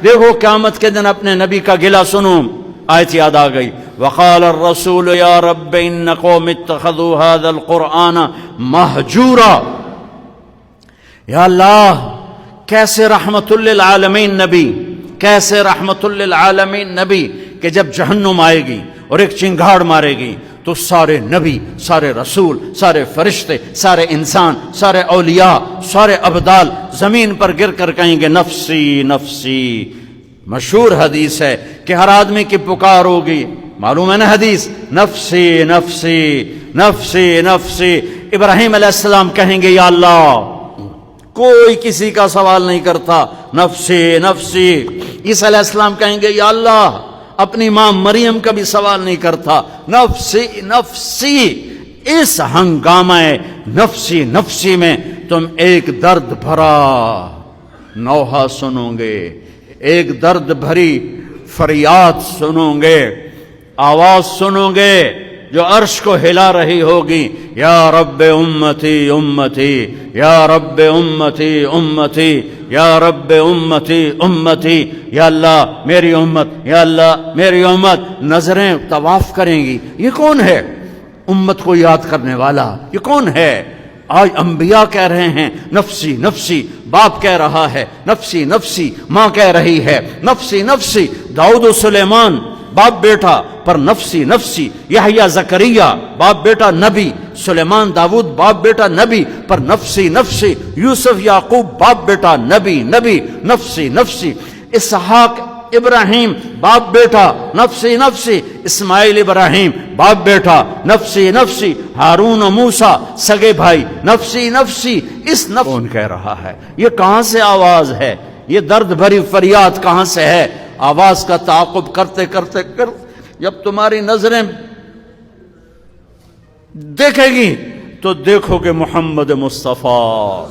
دیکھو قیامت کے دن اپنے نبی کا گلہ سنو. آیت یاد آ گئی. وقال الرسول یا رب ان قوم اتخذوا هذا القرآن مہجورا. یا اللہ کیسے رحمت للعالمین نبی، کیسے رحمت للعالمین نبی کہ جب جہنم آئے گی اور ایک چنگھاڑ مارے گی تو سارے نبی، سارے رسول، سارے فرشتے، سارے انسان، سارے اولیاء، سارے ابدال زمین پر گر کر کہیں گے نفسی نفسی. مشہور حدیث ہے کہ ہر آدمی کی پکار ہوگی، معلوم ہے نا حدیث، نفسی نفسی نفسی نفسی. ابراہیم علیہ السلام کہیں گے یا اللہ، کوئی کسی کا سوال نہیں کرتا، نفسی نفسی. عیسیٰ علیہ السلام کہیں گے یا اللہ، اپنی ماں مریم کا بھی سوال نہیں کرتا، نفسی نفسی. اس ہنگامہ نفسی نفسی میں تم ایک درد بھرا نوحہ سنو گے، ایک درد بھری فریاد سنو گے، آواز سنو گے جو عرش کو ہلا رہی ہوگی. یا رب امتی امتی، یا رب امتی امتی، یا رب امتی امتی. یا اللہ میری امت، یا اللہ میری امت. نظریں طواف کریں گی، یہ کون ہے امت کو یاد کرنے والا؟ یہ کون ہے؟ آج انبیاء کہہ رہے ہیں نفسی نفسی، باپ کہہ رہا ہے نفسی نفسی، ماں کہہ رہی ہے نفسی نفسی. داؤد و سلیمان باپ بیٹا پر نفسی نفسی. یحییٰ زکریا باپ بیٹا نبی، سلیمان داؤد باپ بیٹا نبی پر نفسی نفسی. یوسف یعقوب باپ بیٹا نبی نبی، نفسی نفسی. اسحاق ابراہیم باپ بیٹا نفسی نفسی. اسماعیل ابراہیم باپ بیٹا نفسی نفسی. ہارون و موسیٰ سگے بھائی نفسی نفسی. اس کون کہہ رہا ہے؟ یہ کہاں سے آواز ہے؟ یہ درد بھری فریاد کہاں سے ہے؟ آواز کا تعاقب کرتے کرتے جب تمہاری نظریں دیکھے گی تو دیکھو کہ محمد مصطفیٰ